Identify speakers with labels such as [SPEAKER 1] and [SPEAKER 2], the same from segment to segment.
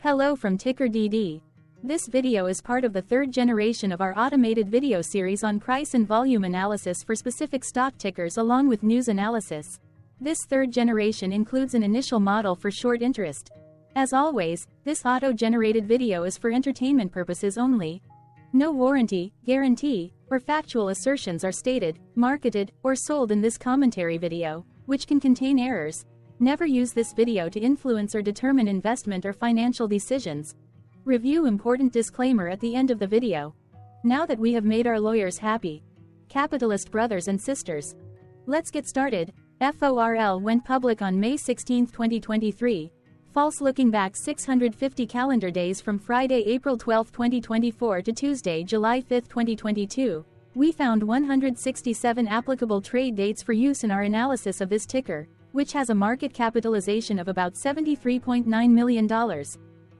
[SPEAKER 1] Hello from TickerDD. This video is part of the third generation of our automated video series on price and volume analysis for specific stock tickers along with news analysis. This third generation includes an initial model for short interest. As always, this auto-generated video is for entertainment purposes only. No warranty, guarantee, or factual assertions are stated, marketed, or sold in this commentary video, which can contain errors. Never use this video to influence or determine investment or financial decisions. Review important disclaimer at the end of the video. Now that we have made our lawyers happy, capitalist brothers and sisters, let's get started. FORL went public on May 16, 2023. False looking back 650 calendar days from Friday, April 12, 2024 to Tuesday, July 5, 2022. We found 167 applicable trade dates for use in our analysis of this ticker, which has a market capitalization of about $73.9 million.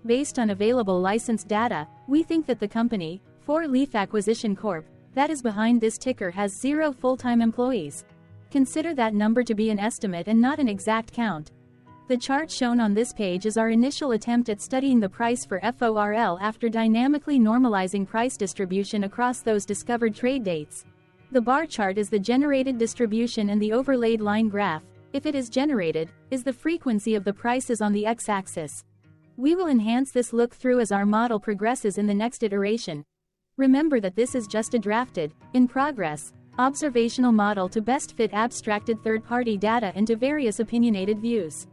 [SPEAKER 1] Based on available licensed data, we think that the company, FORL Acquisition Corp., that is behind this ticker has 0 full-time employees. Consider that number to be an estimate and not an exact count. The chart shown on this page is our initial attempt at studying the price for FORL after dynamically normalizing price distribution across those discovered trade dates. The bar chart is the generated distribution and the overlaid line graph, if it is generated, is the frequency of the prices on the x-axis. We will enhance this look-through as our model progresses in the next iteration. Remember that this is just a drafted, in progress, observational model to best fit abstracted third-party data into various opinionated views.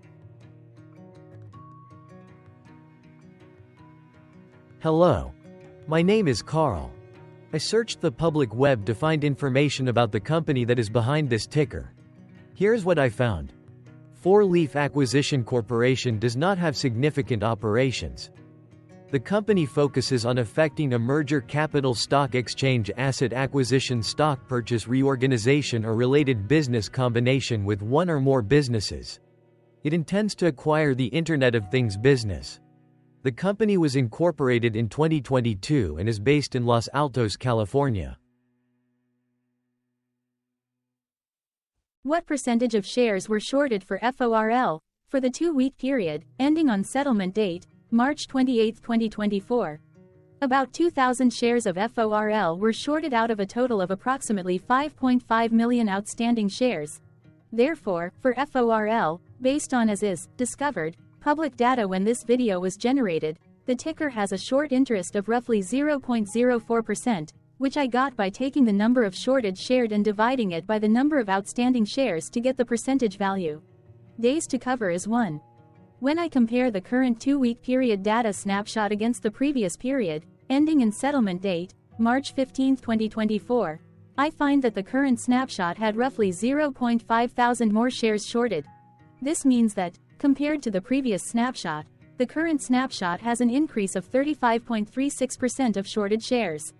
[SPEAKER 2] Hello. My name is Carl. I searched the public web to find information about the company that is behind this ticker. Here's what I found. FORL Acquisition Corporation does not have significant operations. The company focuses on effecting a merger, capital stock exchange, asset acquisition, stock purchase, reorganization, or related business combination with one or more businesses. It intends to acquire the Internet of Things business. The company was incorporated in 2022 and is based in Los Altos, California.
[SPEAKER 1] What percentage of shares were shorted for FORL for the 2-week period, ending on settlement date, March 28, 2024? About 2,000 shares of FORL were shorted out of a total of approximately 5.5 million outstanding shares. Therefore, for FORL, based on as is discovered public data when this video was generated, the ticker has a short interest of roughly 0.04%, which I got by taking the number of shorted shared and dividing it by the number of outstanding shares to get the percentage value. Days to cover is 1. When I compare the current 2-week period data snapshot against the previous period, ending in settlement date, March 15, 2024, I find that the current snapshot had roughly 0.5 thousand more shares shorted. This means that, compared to the previous snapshot, the current snapshot has an increase of 35.36% of shorted shares.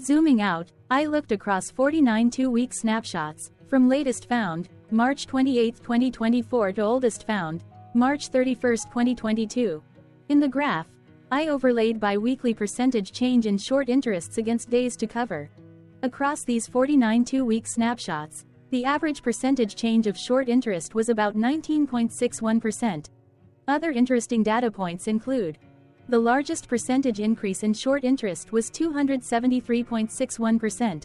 [SPEAKER 1] Zooming out, I looked across 49 2-week snapshots, from latest found, March 28, 2024 to oldest found, March 31, 2022. In the graph, I overlaid bi-weekly percentage change in short interests against days to cover. Across these 49 2-week snapshots, the average percentage change of short interest was about 19.61%. Other interesting data points include: the largest percentage increase in short interest was 273.61%.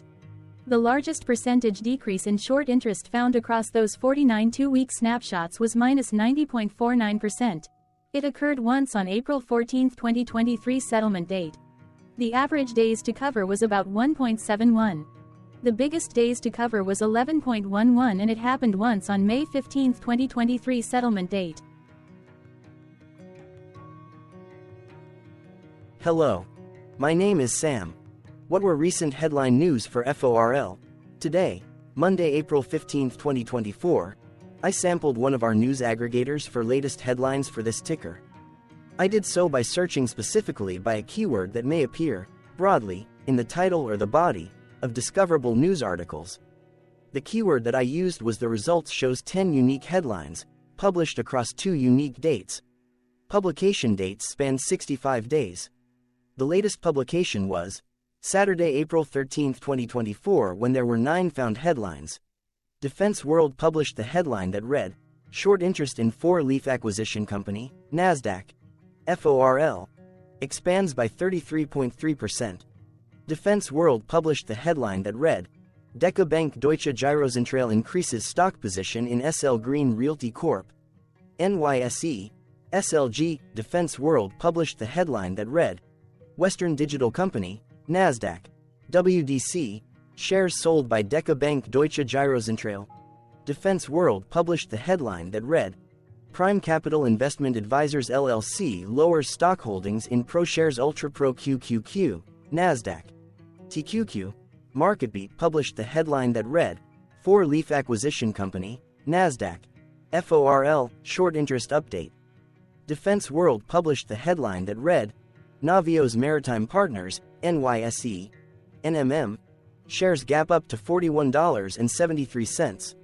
[SPEAKER 1] The largest percentage decrease in short interest found across those 49 2-week snapshots was -90.49%. It occurred once on April 14, 2023 settlement date. The average days to cover was about 1.71. The biggest days to cover was 11.11 and it happened once on May 15, 2023 settlement date.
[SPEAKER 3] Hello. My name is Sam. What were recent headline news for FORL? Today, Monday, April 15, 2024, I sampled one of our news aggregators for latest headlines for this ticker. I did so by searching specifically by a keyword that may appear, broadly, in the title or the body of discoverable news articles. The keyword that I used was the results shows 10 unique headlines, published across 2 unique dates. Publication dates span 65 days. The latest publication was Saturday, April 13, 2024, when there were 9 found headlines. Defense World published the headline that read, short interest in four-leaf acquisition company, Nasdaq. FORL. Expands by 33.3%. Defense World published the headline that read, Deca Bank Deutsche Girozentrale increases stock position in SL Green Realty Corp. NYSE. SLG. Defense World published the headline that read, Western Digital Company, Nasdaq. WDC. Shares sold by Deca Bank Deutsche Girozentrale. Defense World published the headline that read, Prime Capital Investment Advisors LLC lowers stock holdings in ProShares Ultra Pro QQQ, Nasdaq. TQQ. MarketBeat published the headline that read, Four-Leaf Acquisition Company, Nasdaq. FORL, Short Interest Update. Defense World published the headline that read, Navios Maritime Partners, NYSE. NMM. Shares gap up to $41.73.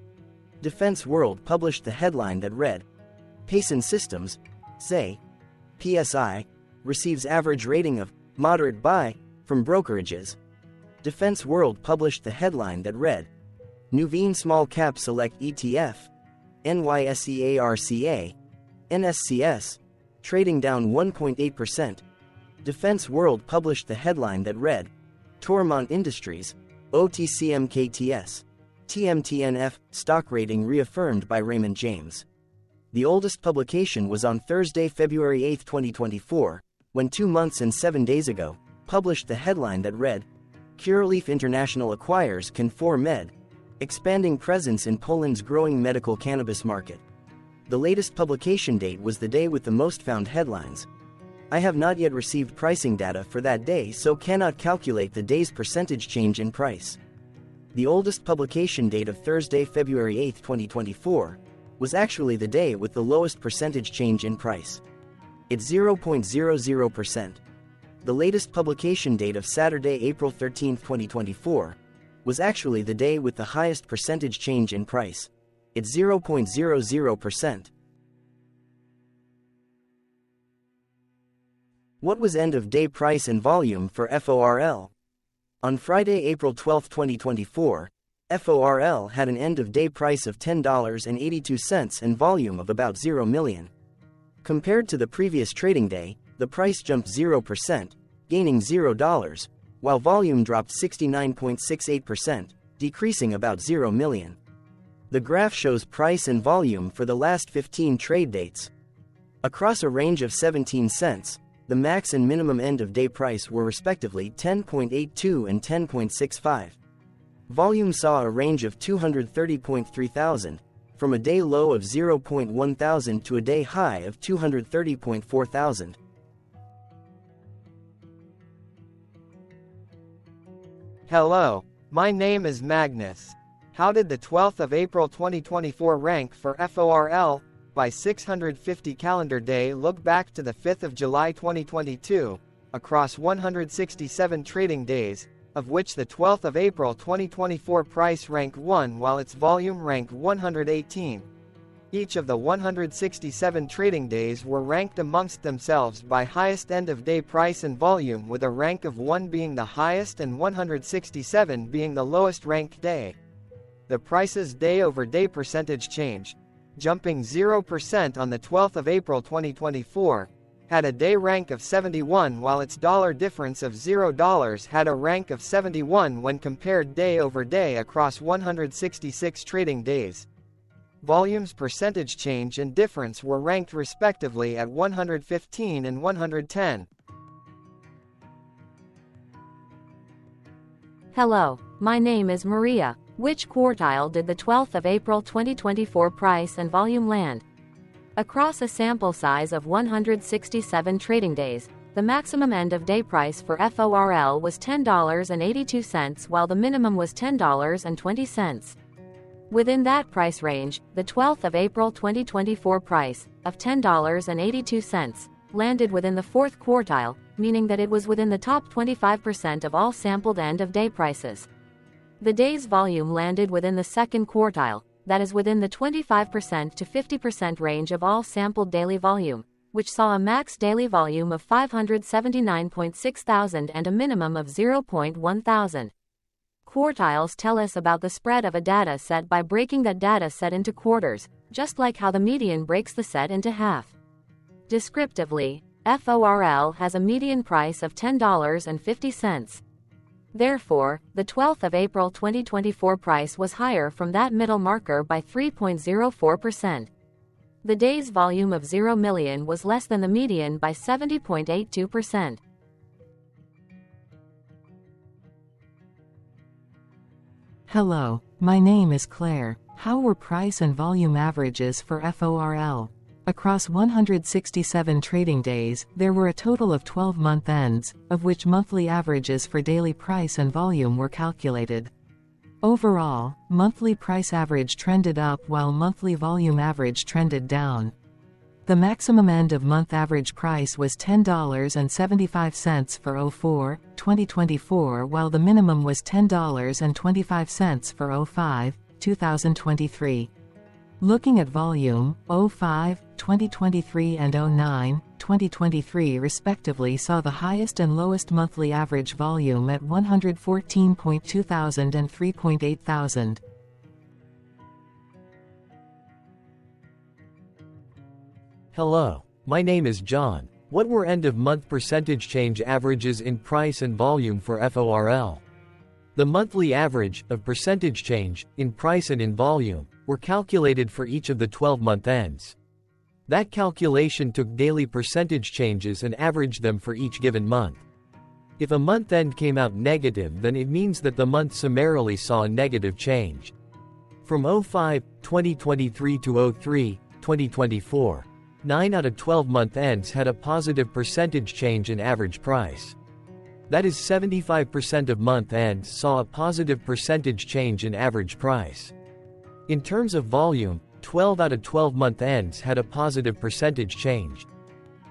[SPEAKER 3] Defense World published the headline that read, Payson Systems, say, PSI, receives average rating of moderate buy from brokerages. Defense World published the headline that read, Nuveen Small Cap Select ETF, NYSE ARCA, NSCS, trading down 1.8%. Defense World published the headline that read, Tormont Industries, OTCMKTS, TMTNF, stock rating reaffirmed by Raymond James. The oldest publication was on Thursday, February 8, 2024, when 2 months and 7 days ago, published the headline that read, Curaleaf International acquires Can4Med, expanding presence in Poland's growing medical cannabis market. The latest publication date was the day with the most found headlines. I have not yet received pricing data for that day, so cannot calculate the day's percentage change in price. The oldest publication date of Thursday, February 8, 2024, was actually the day with the lowest percentage change in price. It's 0.00%. The latest publication date of Saturday, April 13, 2024, was actually the day with the highest percentage change in price. It's 0.00%. What was end-of-day price and volume for FORL? On Friday, April 12, 2024, FORL had an end-of-day price of $10.82 and volume of about 0 million. Compared to the previous trading day, the price jumped 0%, gaining $0, while volume dropped 69.68%, decreasing about 0 million. The graph shows price and volume for the last 15 trade dates. Across a range of 17 cents, the max and minimum end-of-day price were respectively 10.82 and 10.65. Volume saw a range of 230.3 thousand, from a day low of 0.1 thousand to a day high of 230.4 thousand.
[SPEAKER 4] Hello, my name is Magnus. How did the 12th of April 2024 rank for FORL? By 650 calendar day look back to the 5th of July 2022, across 167 trading days, of which the 12th of April 2024 price ranked 1 while its volume ranked 118. Each of the 167 trading days were ranked amongst themselves by highest end-of-day price and volume, with a rank of 1 being the highest and 167 being the lowest ranked day. The price's day-over-day percentage change, jumping 0% on the 12th of April 2024, had a day rank of 71 while its dollar difference of $0 had a rank of 71 when compared day over day across 166 trading days. Volume's percentage change and difference were ranked respectively at 115 and 110.
[SPEAKER 1] Hello, my name is Maria. Which quartile did the 12th of April 2024 price and volume land? Across a sample size of 167 trading days, the maximum end-of-day price for FORL was $10.82 while the minimum was $10.20. Within that price range, the 12th of April 2024 price, of $10.82, landed within the fourth quartile, meaning that it was within the top 25% of all sampled end-of-day prices. The day's volume landed within the second quartile, that is within the 25% to 50% range of all sampled daily volume, which saw a max daily volume of 579.6 thousand and a minimum of 0.1 thousand. Quartiles tell us about the spread of a data set by breaking that data set into quarters,
[SPEAKER 5] just like how the median breaks the set into half. Descriptively, FORL has a median price of $10.50. Therefore, the 12th of April 2024 price was higher from that middle marker by 3.04%. The day's volume of 0 million was less than the median by 70.82%.
[SPEAKER 6] Hello, my name is Claire. How were price and volume averages for FORL? Across 167 trading days, there were a total of 12 month ends, of which monthly averages for daily price and volume were calculated. Overall, monthly price average trended up while monthly volume average trended down. The maximum end of month average price was $10.75 for 04, 2024, while the minimum was $10.25 for 05, 2023. Looking at volume, 05, 2023 and 09, 2023 respectively saw the highest and lowest monthly average volume at 114.2 thousand and 3.8 thousand.
[SPEAKER 2] Hello, my name is John. What were end-of-month percentage change averages in price and volume for FORL? The monthly average of percentage change in price and in volume were calculated for each of the 12-month ends. That calculation took daily percentage changes and averaged them for each given month. If a month end came out negative, then it means that the month summarily saw a negative change. From 05, 2023 to 03, 2024, 9 out of 12 month ends had a positive percentage change in average price. That is 75% of month ends saw a positive percentage change in average price. In terms of volume, 12 out of 12 month ends had a positive percentage change.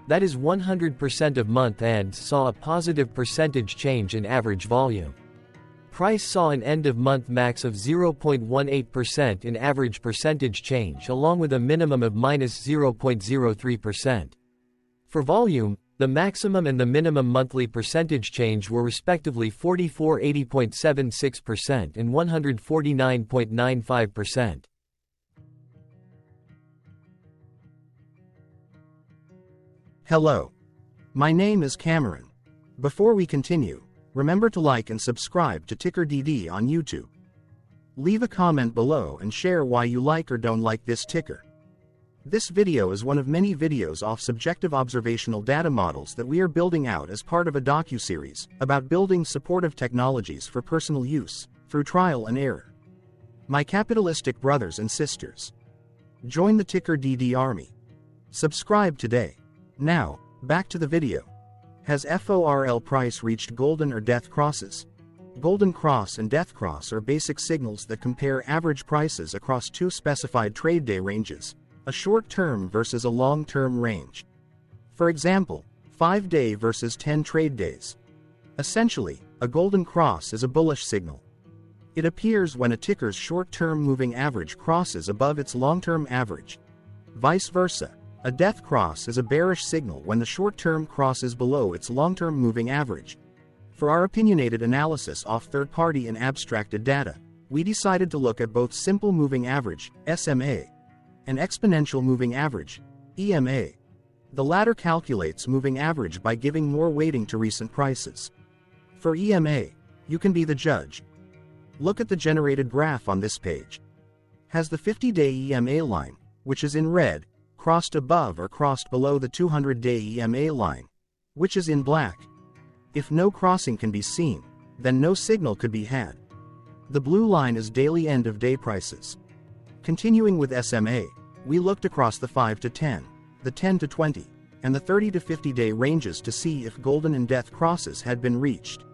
[SPEAKER 2] That is 100% of month ends saw a positive percentage change in average volume. Price saw an end-of-month max of 0.18% in average percentage change along with a minimum of minus 0.03%. For volume, the maximum and the minimum monthly percentage change were respectively 80.76% and 149.95%.
[SPEAKER 7] Hello. My name is Cameron. Before we continue, remember to like and subscribe to TickerDD on YouTube. Leave a comment below and share why you like or don't like this ticker. This video is one of many videos off subjective observational data models that we are building out as part of a docu-series about building supportive technologies for personal use, through trial and error. My capitalistic brothers and sisters, join the TickerDD army. Subscribe today. Now, back to the video. Has FORL price reached golden or death crosses? Golden cross and death cross are basic signals that compare average prices across two specified trade day ranges, a short-term versus a long-term range. For example, 5-day versus 10 trade days. Essentially, a golden cross is a bullish signal. It appears when a ticker's short-term moving average crosses above its long-term average. Vice versa, a death cross is a bearish signal when the short-term crosses below its long-term moving average. For our opinionated analysis off third-party and abstracted data, we decided to look at both simple moving average, SMA, and exponential moving average, EMA. The latter calculates moving average by giving more weighting to recent prices. For EMA, you can be the judge. Look at the generated graph on this page. Has the 50-day EMA line, which is in red, crossed above or crossed below the 200-day EMA line, which is in black? If no crossing can be seen, then no signal could be had. The blue line is daily end-of-day prices. Continuing with SMA, we looked across the 5 to 10, the 10 to 20, and the 30 to 50-day ranges to see if golden and death crosses had been reached.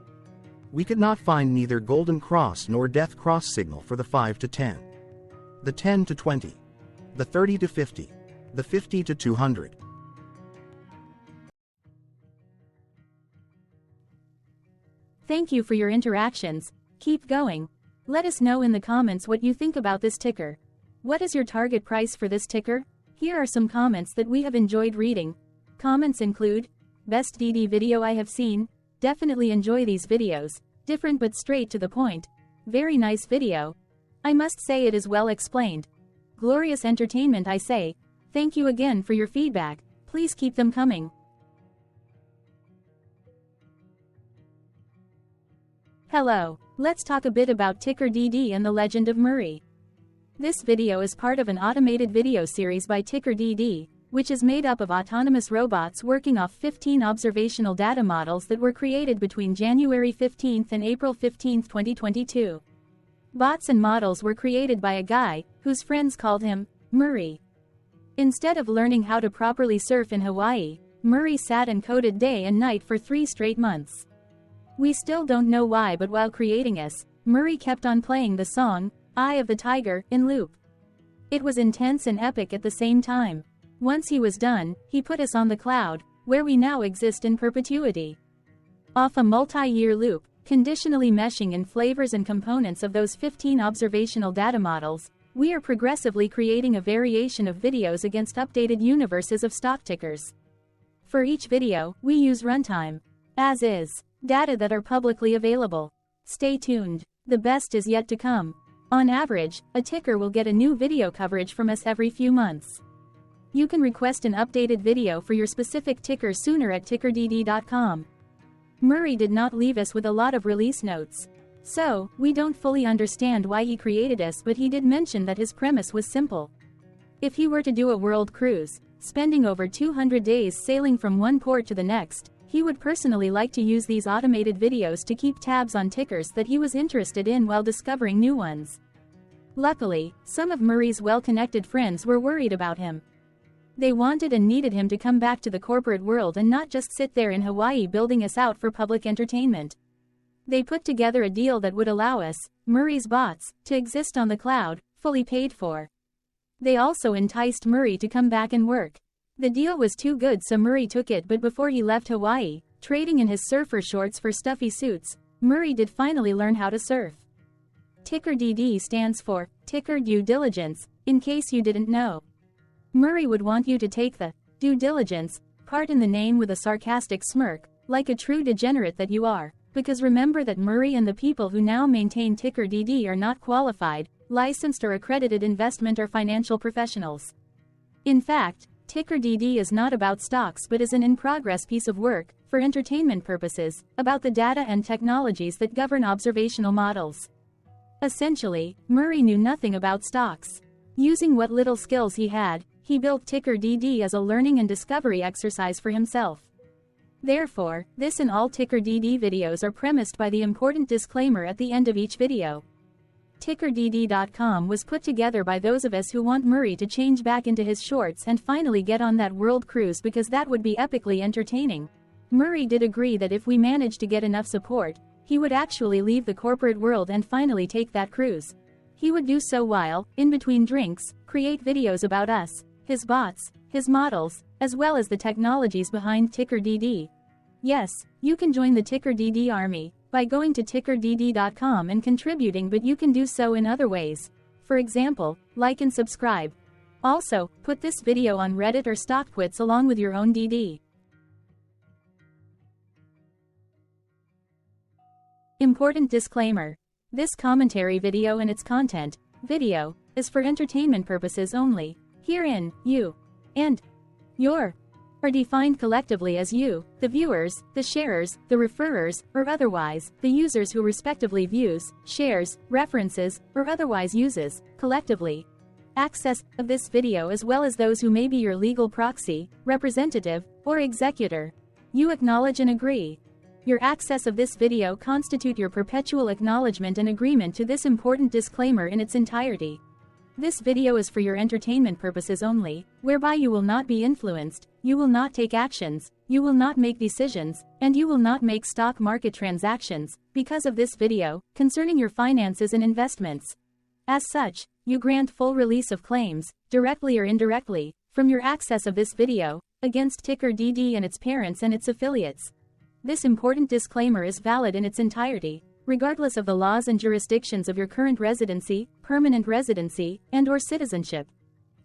[SPEAKER 7] We could not find neither golden cross nor death cross signal for the 5 to 10, the 10 to 20, the 30 to 50, the 50 to 200.
[SPEAKER 1] Thank you for your interactions. Keep going. Let us know in the comments what you think about this ticker. What is your target price for this ticker? Here are some comments that we have enjoyed reading. Comments include, best DD video I have seen, definitely enjoy these videos, different but straight to the point. Very nice video. I must say it is well explained. glorious entertainment I say. Thank you again for your feedback, please keep them coming. Hello, let's talk a bit about TickerDD and the legend of Murray. This video is part of an automated video series by TickerDD, which is made up of autonomous robots working off 15 observational data models that were created between January 15 and April 15, 2022. Bots and models were created by a guy, whose friends called him Murray. Instead of learning how to properly surf in Hawaii, Murray sat and coded day and night for 3 straight months. We still don't know why, but while creating us, Murray kept on playing the song, Eye of the Tiger, in loop. It was intense and epic at the same time. Once he was done, he put us on the cloud, where we now exist in perpetuity. Off a multi-year loop, conditionally meshing in flavors and components of those 15 observational data models, we are progressively creating a variation of videos against updated universes of stock tickers. For each video, we use runtime, as is, data that are publicly available. Stay tuned, the best is yet to come. On average, a ticker will get a new video coverage from us every few months. You can request an updated video for your specific ticker sooner at TickerDD.com. Murray did not leave us with a lot of release notes. So, we don't fully understand why he created us, but he did mention that his premise was simple. If he were to do a world cruise, spending over 200 days sailing from one port to the next, he would personally like to use these automated videos to keep tabs on tickers that he was interested in while discovering new ones. Luckily, some of Murray's well-connected friends were worried about him. They wanted and needed him to come back to the corporate world and not just sit there in Hawaii building us out for public entertainment. They put together a deal that would allow us, Murray's bots, to exist on the cloud, fully paid for. They also enticed Murray to come back and work. The deal was too good, so Murray took it, but before he left Hawaii, trading in his surfer shorts for stuffy suits, Murray did finally learn how to surf. TickerDD stands for Ticker Due Diligence, in case you didn't know. Murray would want you to take the due diligence part in the name with a sarcastic smirk, like a true degenerate that you are, because remember that Murray and the people who now maintain TickerDD are not qualified, licensed or accredited investment or financial professionals. In fact, TickerDD is not about stocks but is an in-progress piece of work, for entertainment purposes, about the data and technologies that govern observational models. Essentially, Murray knew nothing about stocks. Using what little skills he had, he built TickerDD as a learning and discovery exercise for himself. Therefore, this and all TickerDD videos are premised by the important disclaimer at the end of each video. TickerDD.com was put together by those of us who want Murray to change back into his shorts and finally get on that world cruise, because that would be epically entertaining. Murray did agree that if we managed to get enough support, he would actually leave the corporate world and finally take that cruise. He would do so while, in between drinks, create videos about us, his bots, his models, as well as the technologies behind TickerDD. Yes, you can join the TickerDD army by going to TickerDD.com and contributing, but you can do so in other ways. For example, like and subscribe. Also, put this video on Reddit or StockTwits along with your own DD. Important disclaimer. This commentary video and its content, video, is for entertainment purposes only. Herein, you and your are defined collectively as you, the viewers, the sharers, the referrers, or otherwise, the users who respectively views, shares, references, or otherwise uses, collectively, access of this video, as well as those who may be your legal proxy, representative, or executor. You acknowledge and agree. Your access of this video constitute your perpetual acknowledgement and agreement to this important disclaimer in its entirety. This video is for your entertainment purposes only, whereby you will not be influenced, you will not take actions, you will not make decisions, and you will not make stock market transactions, because of this video, concerning your finances and investments. As such, you grant full release of claims, directly or indirectly, from your access of this video, against TickerDD and its parents and its affiliates. This important disclaimer is valid in its entirety, regardless of the laws and jurisdictions of your current residency, permanent residency, and/or citizenship.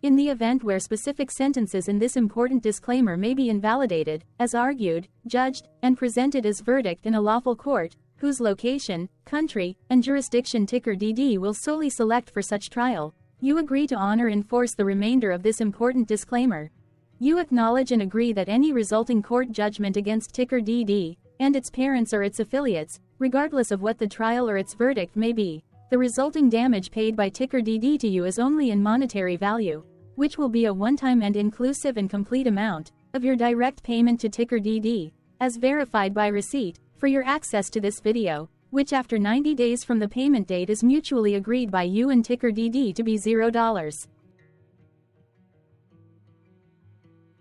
[SPEAKER 1] In the event where specific sentences in this important disclaimer may be invalidated, as argued, judged, and presented as verdict in a lawful court, whose location, country, and jurisdiction TickerDD will solely select for such trial, You agree to honor and enforce the remainder of this important disclaimer. You acknowledge and agree that any resulting court judgment against TickerDD and its parents or its affiliates, regardless of what the trial or its verdict may be, the resulting damage paid by TickerDD to you is only in monetary value, which will be a one-time and inclusive and complete amount of your direct payment to TickerDD, as verified by receipt, for your access to this video, which after 90 days from the payment date is mutually agreed by you and TickerDD to be $0.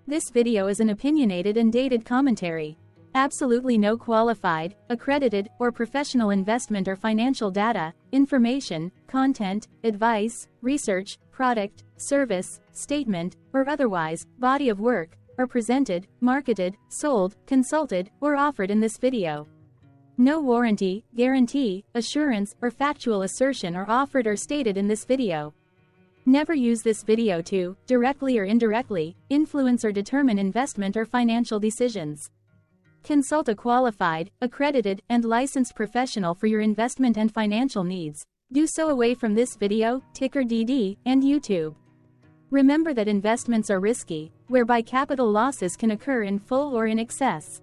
[SPEAKER 1] This video is an opinionated and dated commentary. Absolutely no qualified, accredited, or professional investment or financial data, information, content, advice, research, product, service, statement, or otherwise, body of work, are presented, marketed, sold, consulted, or offered in this video. No warranty, guarantee, assurance, or factual assertion are offered or stated in this video. Never use this video to, directly or indirectly, influence or determine investment or financial decisions. Consult a qualified, accredited, and licensed professional for your investment and financial needs. Do so away from this video, TickerDD, and YouTube. Remember that investments are risky, whereby capital losses can occur in full or in excess.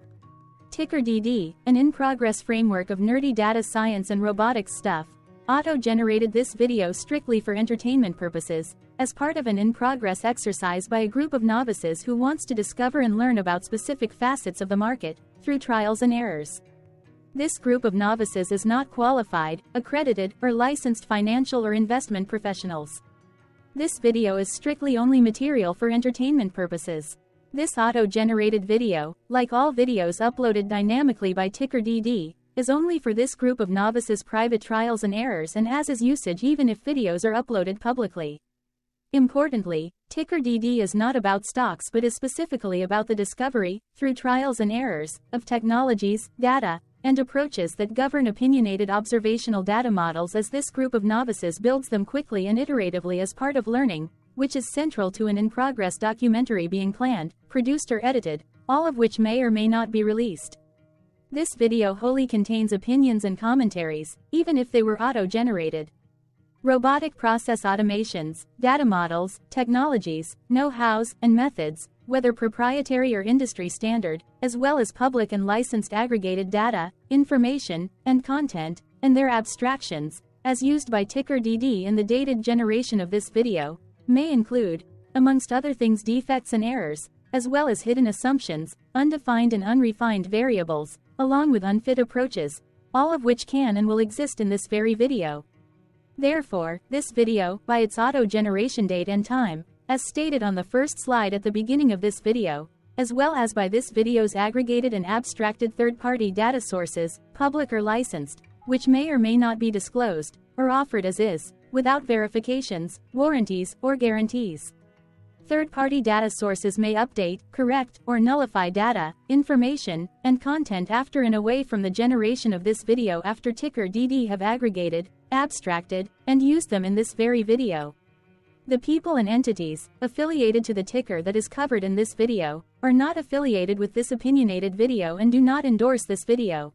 [SPEAKER 1] TickerDD, an in-progress framework of nerdy data science and robotics stuff, auto-generated this video strictly for entertainment purposes, as part of an in-progress exercise by a group of novices who wants to discover and learn about specific facets of the market, through trials and errors. This group of novices is not qualified, accredited, or licensed financial or investment professionals. This video is strictly only material for entertainment purposes. This auto-generated video, like all videos uploaded dynamically by TickerDD, is only for this group of novices' private trials and errors and as is usage even if videos are uploaded publicly. Importantly, TickerDD is not about stocks but is specifically about the discovery, through trials and errors, of technologies, data, and approaches that govern opinionated observational data models as this group of novices builds them quickly and iteratively as part of learning, which is central to an in-progress documentary being planned, produced or edited, all of which may or may not be released. This video wholly contains opinions and commentaries, even if they were auto-generated. Robotic process automations, data models, technologies, know-hows, and methods, whether proprietary or industry standard, as well as public and licensed aggregated data, information, and content, and their abstractions, as used by TickerDD in the dated generation of this video, may include, amongst other things, defects and errors, as well as hidden assumptions, undefined and unrefined variables, along with unfit approaches, all of which can and will exist in this very video. Therefore, this video, by its auto-generation date and time, as stated on the first slide at the beginning of this video, as well as by this video's aggregated and abstracted third-party data sources, public or licensed, which may or may not be disclosed, or offered as is, without verifications, warranties, or guarantees. Third-party data sources may update, correct, or nullify data, information, and content after and away from the generation of this video after TickerDD have aggregated, abstracted, and used them in this very video. The people and entities affiliated to the ticker that is covered in this video are not affiliated with this opinionated video and do not endorse this video.